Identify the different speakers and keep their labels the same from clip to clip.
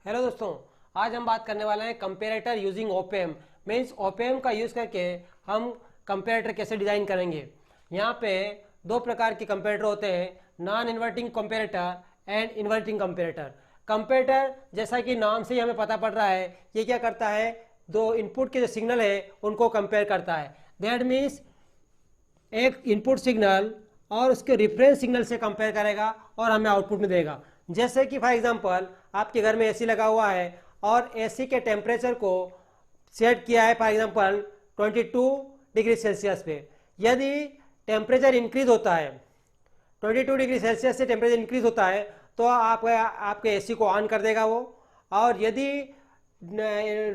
Speaker 1: Hello दोस्तों, आज हम बात करने वाले हैं comparator using op-amp. Means op-amp का यूज़ करके हम कंपेरेटर कैसे डिज़ाइन करेंगे। यहाँ पे दो प्रकार के कंपेरेटर होते हैं, non inverting comparator and inverting comparator. Comparator जैसा कि नाम से ही हमें पता पड़ रहा है, ये क्या करता है, दो इनपुट के जो सिग्नल है उनको कंपेयर करता है। दैट मीन्स एक इनपुट सिग्नल और उसके रेफरेंस सिग्नल से कंपेयर करेगा और हमें आउटपुट में देगा। जैसे कि फॉर एग्जांपल आपके घर में एसी लगा हुआ है और एसी के टेम्परेचर को सेट किया है फॉर एग्जांपल 22 डिग्री सेल्सियस पे। यदि टेम्परेचर इंक्रीज होता है, 22 डिग्री सेल्सियस से टेम्परेचर इंक्रीज होता है तो आपके एसी को ऑन कर देगा वो। और यदि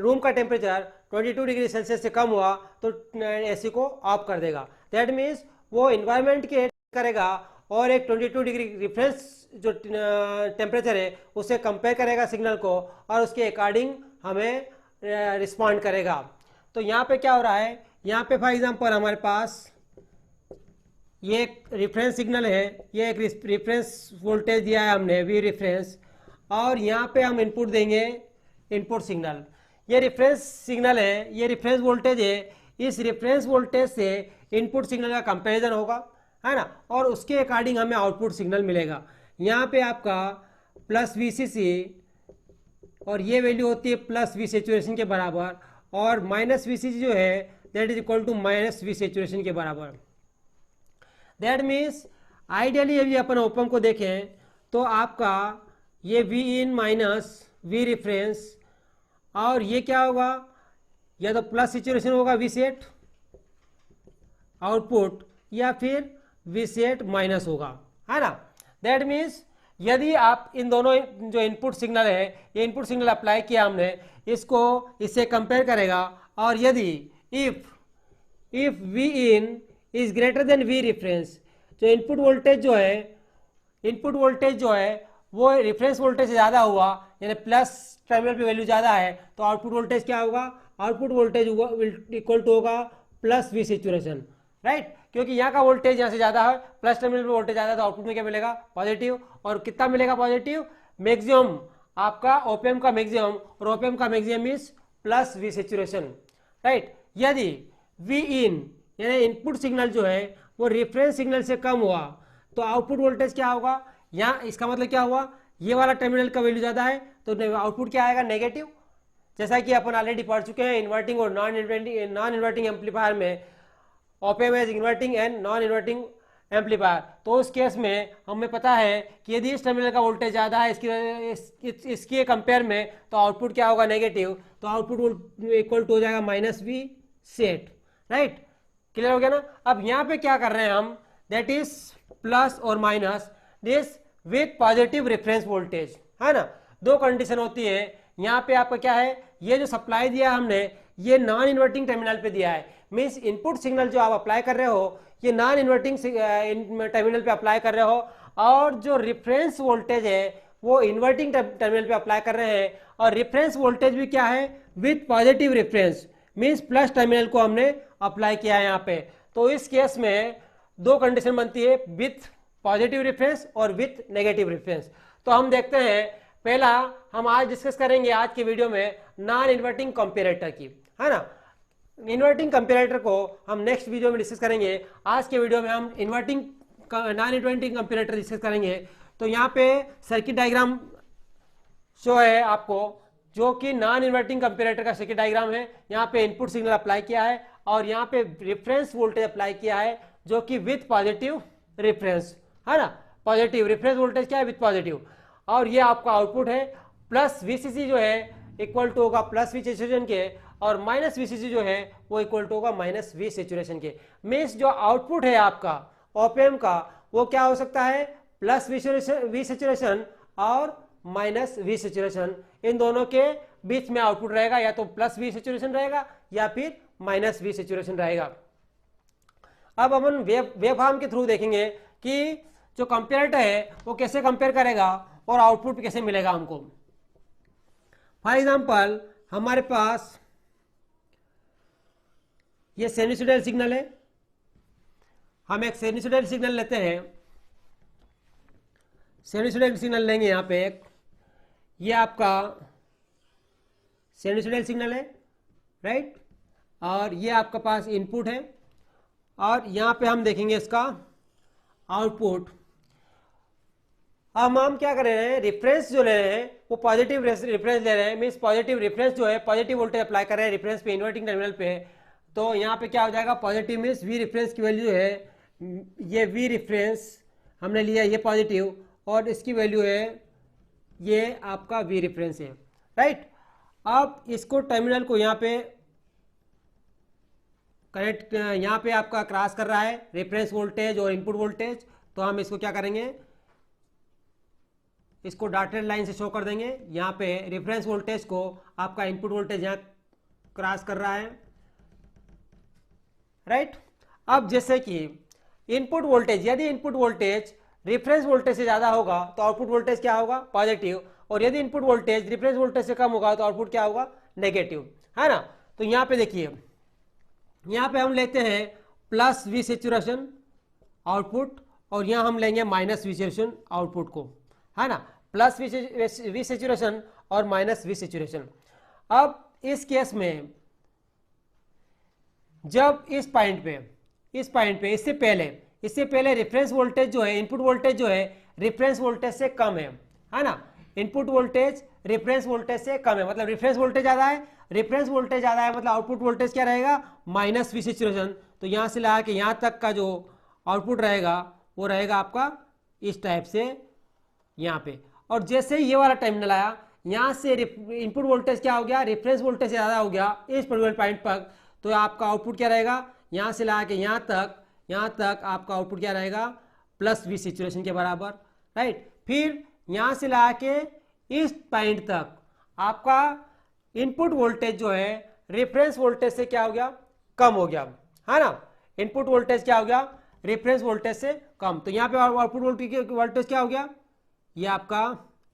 Speaker 1: रूम का टेम्परेचर 22 डिग्री सेल्सियस से कम हुआ तो एसी को ऑफ कर देगा। दैट मीन्स वो इन्वायरमेंट के करेगा और एक 22 डिग्री रेफरेंस जो टेम्परेचर है उसे कंपेयर करेगा सिग्नल को और उसके अकॉर्डिंग हमें रिस्पॉन्ड करेगा। तो यहाँ पे क्या हो रहा है, यहाँ पे फॉर एग्जांपल हमारे पास ये एक रेफरेंस सिग्नल है, ये एक रेफरेंस वोल्टेज दिया है हमने वी रेफरेंस, और यहाँ पे हम इनपुट देंगे इनपुट सिग्नल। ये रेफरेंस सिग्नल है, ये रेफरेंस वोल्टेज है, इस रेफरेंस वोल्टेज से इनपुट सिग्नल का कंपैरिजन होगा, है ना, और उसके अकॉर्डिंग हमें आउटपुट सिग्नल मिलेगा। यहाँ पे आपका प्लस VCC और ये वैल्यू होती है प्लस वी सेचुरेशन के बराबर, और माइनस VCC जो है that is equal to minus V saturation के बराबर। दैट मीन्स आइडियली यदि अपन ओपम को देखें तो आपका ये V in minus V reference, और ये क्या होगा, या तो प्लस सेचुरेशन होगा वी सेट आउटपुट, या फिर वी सेट माइनस होगा, है ना। दैट मीन्स यदि आप इन दोनों जो इनपुट सिग्नल है, ये इनपुट सिग्नल अप्लाई किया हमने, इसको इससे कंपेयर करेगा, और यदि if V in is greater than V reference, जो इनपुट वोल्टेज जो है वो रेफरेंस वोल्टेज से ज़्यादा हुआ, यानी प्लस टर्मिनल पे वैल्यू ज़्यादा है, तो आउटपुट वोल्टेज क्या होगा, आउटपुट वोल्टेज इक्वल टू होगा प्लस वी सेचुरेशन, राइट। क्योंकि यहाँ का वोल्टेज यहाँ से ज़्यादा है, प्लस टर्मिनल पे वोल्टेज ज़्यादा है, तो आउटपुट में क्या मिलेगा, पॉजिटिव। और कितना मिलेगा पॉजिटिव, मैक्सिमम आपका ओपेम का मैक्सिमम, और ओपेम का maximum is plus V saturation, right. यदि वी इन यानी इनपुट सिग्नल जो है वो रेफरेंस सिग्नल से कम हुआ तो आउटपुट वोल्टेज क्या होगा, यहाँ इसका मतलब क्या हुआ, ये वाला टर्मिनल का वैल्यू ज़्यादा है तो आउटपुट क्या आएगा, नेगेटिव। जैसा कि अपन ऑलरेडी पढ़ चुके हैं इन्वर्टिंग और नॉन इन्वर्टिंग एम्पलीफायर में, opamp as inverting and non inverting amplifier. तो उस केस में हमें पता है कि यदि इस टर्मिनल का वोल्टेज ज़्यादा है इसके कंपेयर में, तो आउटपुट क्या होगा, नेगेटिव। तो आउटपुट इक्वल टू हो जाएगा minus V set, right. Clear हो गया ना। अब यहाँ पे क्या कर रहे हैं हम, दैट इज प्लस और minus this with positive reference voltage, है ना। दो कंडीशन होती है यहाँ पे, आपका क्या है, ये जो सप्लाई दिया हमने ये नॉन इन्वर्टिंग टर्मिनल पे दिया है। मीन्स इनपुट सिग्नल जो आप अप्लाई कर रहे हो ये नॉन इन्वर्टिंग टर्मिनल पे अप्लाई कर रहे हो, और जो रेफरेंस वोल्टेज है वो इन्वर्टिंग टर्मिनल पे अप्लाई कर रहे हैं, और रेफरेंस वोल्टेज भी क्या है, with positive reference, means plus terminal को हमने अप्लाई किया है यहाँ पे। तो इस केस में दो कंडीशन बनती है, विथ पॉजिटिव रेफरेंस और विथ नेगेटिव रेफरेंस। तो हम देखते हैं, पहला हम आज डिस्कस करेंगे आज की वीडियो में नॉन इन्वर्टिंग कंपेरेटर की, है ना। इन्वर्टिंग कंपेरेटर को हम नेक्स्ट वीडियो में डिस्कस करेंगे। आज के वीडियो में हम नॉन इन्वर्टिंग कंपेरेटर डिस्कस करेंगे। तो यहाँ पे सर्किट डायग्राम शो है आपको, जो कि नॉन इन्वर्टिंग कंपेरेटर का सर्किट डायग्राम है। यहाँ पे इनपुट सिग्नल अप्लाई किया है और यहाँ पे रेफरेंस वोल्टेज अप्लाई किया है जो कि विथ पॉजिटिव रेफरेंस, है ना। पॉजिटिव रेफरेंस वोल्टेज क्या है, विथ पॉजिटिव। और ये आपका आउटपुट है, प्लस VCC जो है इक्वल टू होगा प्लस वी सेचुरेशन के, और माइनस VCC जो है वो इक्वल टू होगा माइनस वी सेचुरेशन के। मीन्स जो आउटपुट है आपका ओपेम का वो क्या हो सकता है, प्लस वी सेचुरेशन और माइनस वी सेचुरेशन, इन दोनों के बीच में आउटपुट रहेगा, या तो प्लस वी सेचुरेशन रहेगा या फिर माइनस वी सेचुरेशन रहेगा। अब अपन वेवफॉर्म के थ्रू देखेंगे कि जो कंपेरेटर है वो कैसे कंपेयर करेगा और आउटपुट कैसे मिलेगा हमको। फॉर एग्जांपल हमारे पास ये साइनसॉइडल सिग्नल है, हम एक साइनसॉइडल सिग्नल लेते हैं, साइनसॉइडल सिग्नल लेंगे यहाँ पे एक, ये आपका साइनसॉइडल सिग्नल है, राइट, और ये आपका पास इनपुट है, और यहाँ पे हम देखेंगे इसका आउटपुट। अब हम क्या कर रहे हैं, रेफरेंस जो ले रहे हैं वो पॉजिटिव रेफरेंस ले रहे हैं, मीन्स पॉजिटिव रेफरेंस जो है पॉजिटिव वोल्टेज अप्लाई कर रहे हैं रेफरेंस पे, इन्वर्टिंग टर्मिनल पे। तो यहाँ पे क्या हो जाएगा, पॉजिटिव मीन्स वी रेफरेंस की वैल्यू है, ये वी रेफरेंस हमने लिया ये पॉजिटिव, और इसकी वैल्यू है ये आपका वी रेफरेंस है, राइट। अब इसको टर्मिनल को यहाँ पे कनेक्ट, यहाँ पे आपका क्रॉस कर रहा है रेफरेंस वोल्टेज और इनपुट वोल्टेज, तो हम इसको क्या करेंगे, इसको डॉटेड लाइन से शो कर देंगे। यहाँ पे रेफरेंस वोल्टेज को आपका इनपुट वोल्टेज यहाँ क्रॉस कर रहा है, राइट। अब जैसे कि इनपुट वोल्टेज, यदि इनपुट वोल्टेज रेफरेंस वोल्टेज से ज़्यादा होगा तो आउटपुट वोल्टेज क्या होगा, पॉजिटिव, और यदि इनपुट वोल्टेज रेफरेंस वोल्टेज से कम होगा तो आउटपुट क्या होगा, नेगेटिव, है ना। तो यहाँ पे देखिए, यहाँ पे हम लेते हैं प्लस वी सैचुरेशन आउटपुट, और यहाँ हम लेंगे माइनस वी सैचुरेशन आउटपुट को, है ना, प्लस वी सैचुरेशन और माइनस वी सैचुरेशन। अब इस केस में जब इस पॉइंट पे इससे पहले रेफरेंस वोल्टेज जो है, इनपुट वोल्टेज जो है रेफरेंस वोल्टेज से कम है ना, इनपुट वोल्टेज रेफरेंस वोल्टेज से कम है, मतलब रेफरेंस वोल्टेज ज़्यादा है, मतलब आउटपुट वोल्टेज क्या रहेगा, माइनस वी सैचुरेशन। तो यहाँ से ला के यहाँ तक का जो आउटपुट रहेगा वो रहेगा आपका इस टाइप से यहाँ पे, और जैसे ही ये वाला टर्मिनल आया यहाँ से इनपुट वोल्टेज क्या हो गया, रेफरेंस वोल्टेज से ज़्यादा हो गया इस पर्टिकुलर पॉइंट पर, तो आपका आउटपुट क्या रहेगा, यहाँ से ला के यहाँ तक आपका आउटपुट क्या रहेगा, प्लस वी सैचुरेशन के बराबर, राइट। फिर यहाँ से ला के इस पॉइंट तक आपका इनपुट वोल्टेज जो है रेफरेंस वोल्टेज से क्या हो गया, कम हो गया, है ना, इनपुट वोल्टेज क्या हो गया, रेफरेंस वोल्टेज से कम। तो यहाँ पे आउटपुट वोल्टेज क्या हो गया, ये आपका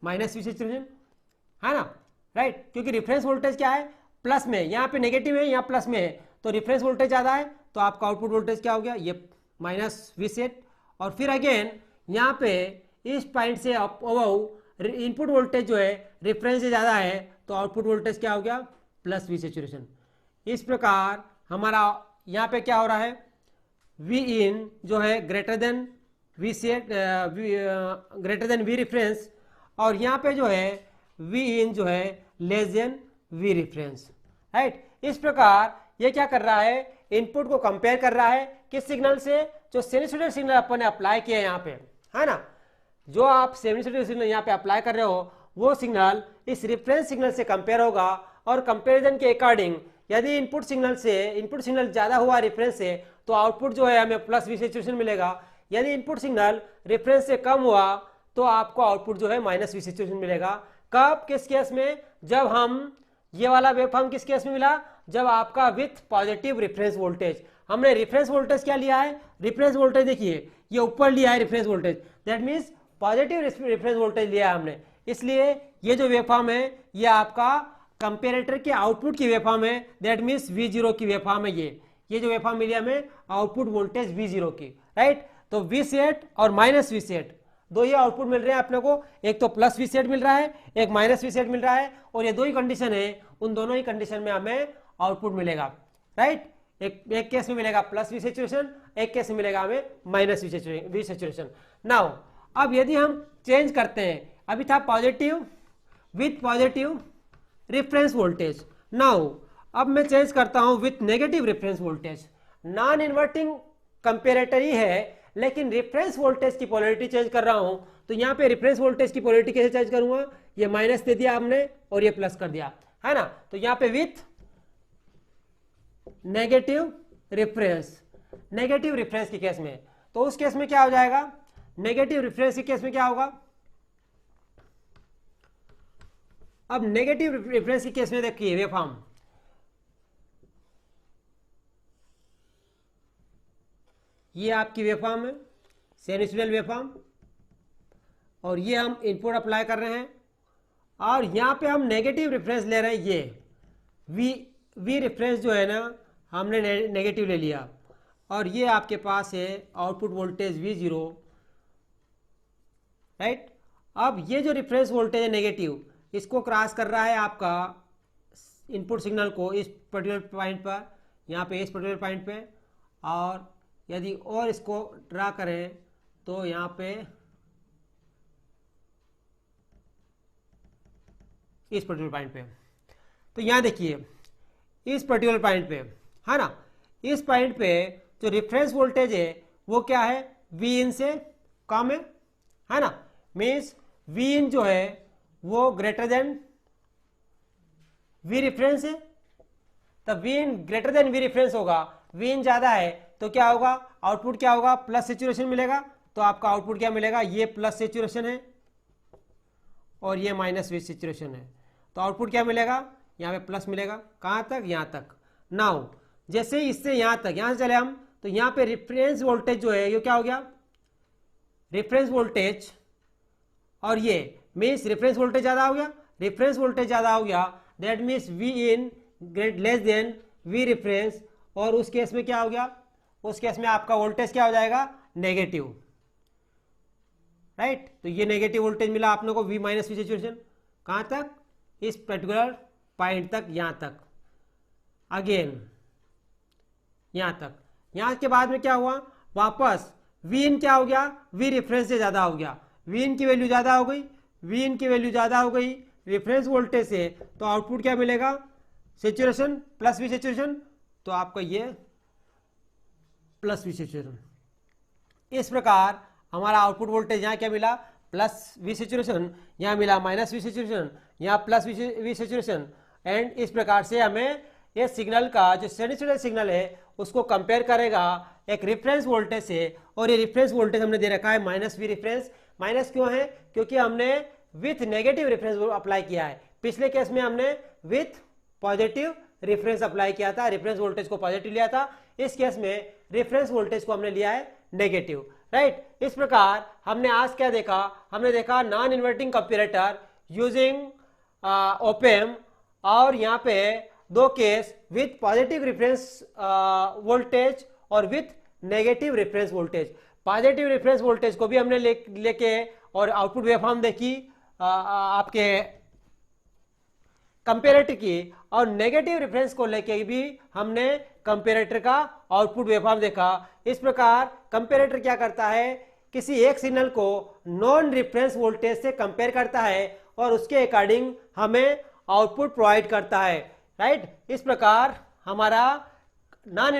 Speaker 1: माइनस वी सैचुरेशन, है ना, राइट, क्योंकि रेफरेंस वोल्टेज क्या है, प्लस में, यहाँ पे नेगेटिव है, यहाँ प्लस में है, तो रेफरेंस वोल्टेज ज़्यादा है तो आपका आउटपुट वोल्टेज क्या हो गया, ये माइनस वी सेट। और फिर अगेन यहाँ पे इस पॉइंट से अबव इनपुट वोल्टेज जो है रेफरेंस से ज़्यादा है तो आउटपुट वोल्टेज क्या हो गया, प्लस वी सैचुरेशन। इस प्रकार हमारा यहाँ पे क्या हो रहा है, वी इन जो है greater than V set, greater than V reference, और यहाँ पे जो है वी इन जो है less than V reference, right. इस प्रकार ये क्या कर रहा है, इनपुट को कंपेयर कर रहा है किस सिग्नल से, जो साइनसॉइडल सिग्नल अपन ने अप्लाई किया है यहाँ पे, है ना, जो आप साइनसॉइडल सिग्नल यहाँ पे अप्लाई कर रहे हो वो सिग्नल इस रेफरेंस सिग्नल से कंपेयर होगा, और कंपेरिजन के अकॉर्डिंग यदि इनपुट सिग्नल ज़्यादा हुआ रेफरेंस से तो आउटपुट जो है हमें प्लस वी सैचुरेशन मिलेगा, यदि इनपुट सिग्नल रेफरेंस से कम हुआ तो आपको आउटपुट जो है माइनस वी सैचुरेशन मिलेगा। कब, किस केस में, जब हम ये वाला वेवफॉर्म किस केस में मिला, जब आपका विथ पॉजिटिव रेफरेंस वोल्टेज, हमने रेफरेंस वोल्टेज क्या लिया है, रेफरेंस वोल्टेज देखिए ये ऊपर लिया है reference voltage, that means positive reference voltage लिया है हमने, इसलिए ये जो वेवफॉर्म है ये आपका कंपेरेटर के आउटपुट की वेवफॉर्म है, दैट मीन्स V0 की वेवफॉर्म है, ये जो वेवफॉर्म मिली हमें आउटपुट वोल्टेज V0 की, राइट। तो वी सेट और माइनस वी सेट दो ही आउटपुट मिल रहे हैं अपने को, एक तो प्लस वी सेट मिल रहा है, एक माइनस वी सेट मिल रहा है, और ये दो ही कंडीशन है, उन दोनों ही कंडीशन में हमें आउटपुट मिलेगा, राइट। एक केस में मिलेगा प्लस वी सैचुरेशन, एक केस में मिलेगा हमें माइनस वी सैचुरेशन। नाउ अब यदि हम चेंज करते हैं, अभी था positive with positive reference voltage, now अब मैं चेंज करता हूं with negative reference voltage, non inverting comparator ही है लेकिन रेफरेंस वोल्टेज की पोलैरिटी चेंज कर रहा हूं, तो यहाँ पे रेफरेंस वोल्टेज की पोलैरिटी कैसे चेंज करूंगा, ये माइनस दे दिया हमने और ये प्लस कर दिया, है ना, तो यहाँ पे विथ नेगेटिव रेफरेंस के केस में, तो उस केस में क्या हो जाएगा, नेगेटिव रेफरेंस के केस में क्या होगा, अब नेगेटिव रेफरेंस के केस में देखिए वेवफॉर्म, ये आपकी वेवफॉर्म है साइनसॉइडल वेवफॉर्म, और ये हम इनपुट अप्लाई कर रहे हैं, और यहाँ पे हम नेगेटिव रेफरेंस ले रहे हैं, ये वी रेफरेंस जो है ना हमने नेगेटिव ले लिया, और ये आपके पास है आउटपुट वोल्टेज V0, राइट। अब ये जो रेफरेंस वोल्टेज है नेगेटिव, इसको क्रॉस कर रहा है आपका इनपुट सिग्नल को इस पर्टिकुलर पॉइंट पर, यहाँ पे इस पर्टिकुलर पॉइंट पे, और यदि और इसको ड्रा करें तो यहाँ पे इस पर्टिकुलर पॉइंट पे। तो यहाँ देखिए इस पर्टिकुलर पॉइंट पे है ना, इस पॉइंट पे जो रिफरेंस वोल्टेज है वो क्या है, वी इन से कम है ना, मीन्स वी इन जो है वो ग्रेटर देन वी रेफरेंस है। तब V in greater than V reference होगा, वी इन ज्यादा है तो क्या होगा, आउटपुट क्या होगा, प्लस सेचुरेशन मिलेगा। तो आपका आउटपुट क्या मिलेगा, ये प्लस सेचुरेशन है और ये माइनस वी सेचुरेशन है, तो आउटपुट क्या मिलेगा, यहाँ पे प्लस मिलेगा। कहाँ तक, यहाँ तक। नाउ जैसे इससे यहाँ तक, यहाँ से चले हम, तो यहाँ पे रेफरेंस वोल्टेज जो है ये क्या हो गया, रेफरेंस वोल्टेज, और ये मीन्स रेफरेंस वोल्टेज ज्यादा हो गया, रेफरेंस वोल्टेज ज्यादा हो गया, that means V in great less than V reference, और उस केस में क्या हो गया, उस केस में आपका वोल्टेज क्या हो जाएगा, नेगेटिव, राइट। तो ये नेगेटिव वोल्टेज मिला आप लोगों को, वी माइनस वी सिचुएशन। कहां तक, इस पर्टिकुलर पॉइंट तक, यहां तक, अगेन यहां तक। यहां के बाद में क्या हुआ, वापस वी इन क्या हो गया, वी रेफरेंस से ज्यादा हो गया, वी इन की वैल्यू ज्यादा हो गई, वी इन की वैल्यू ज्यादा हो गई रेफरेंस वोल्टेज से, तो आउटपुट क्या मिलेगा, सेचुरेशन प्लस वी सेचुरेशन, तो आपका ये प्लस वी सेचुरेशन। इस प्रकार हमारा आउटपुट वोल्टेज यहाँ क्या मिला, प्लस वी सेचुरेशन, यहाँ मिला माइनस वी सेचुरेशन, यहाँ प्लस वी सेचुरेशन। एंड इस प्रकार से हमें ये सिग्नल का जो साइनसॉइडल सिग्नल है उसको कंपेयर करेगा एक रेफरेंस वोल्टेज से, और ये रेफरेंस वोल्टेज हमने दे रखा है माइनस वी रेफरेंस। माइनस क्यों है, क्योंकि हमने विथ नेगेटिव रेफरेंस अप्लाई किया है। पिछले केस में हमने विथ पॉजिटिव रेफरेंस अप्लाई किया था, रेफरेंस वोल्टेज को पॉजिटिव लिया था। इस केस में रेफरेंस वोल्टेज को हमने लिया है नेगेटिव, राइट। इस प्रकार हमने आज क्या देखा, हमने देखा non inverting comparator using opamp, और यहाँ पे दो case with positive reference voltage और with negative reference voltage. Positive reference voltage को भी हमने लेके और आउटपुट वेवफॉर्म देखी आपके कंपैरेटर की, और नेगेटिव रेफरेंस को लेके भी हमने कंपैरेटर का आउटपुट वेवफॉर्म देखा। इस प्रकार कंपैरेटर क्या करता है, किसी एक सिग्नल को नॉन रेफरेंस वोल्टेज से कंपेयर करता है और उसके अकॉर्डिंग हमें आउटपुट प्रोवाइड करता है, राइट। इस प्रकार हमारा नॉन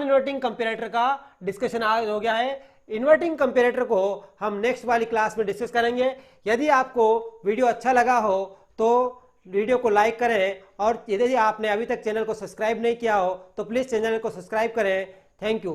Speaker 1: इन्वर्टिंग कंपैरेटर का डिस्कशन आज हो गया है। इन्वर्टिंग कंपैरेटर को हम नेक्स्ट वाली क्लास में डिस्कस करेंगे। यदि आपको वीडियो अच्छा लगा हो तो वीडियो को लाइक करें, और यदि आपने अभी तक चैनल को सब्सक्राइब नहीं किया हो तो प्लीज चैनल को सब्सक्राइब करें। Thank you.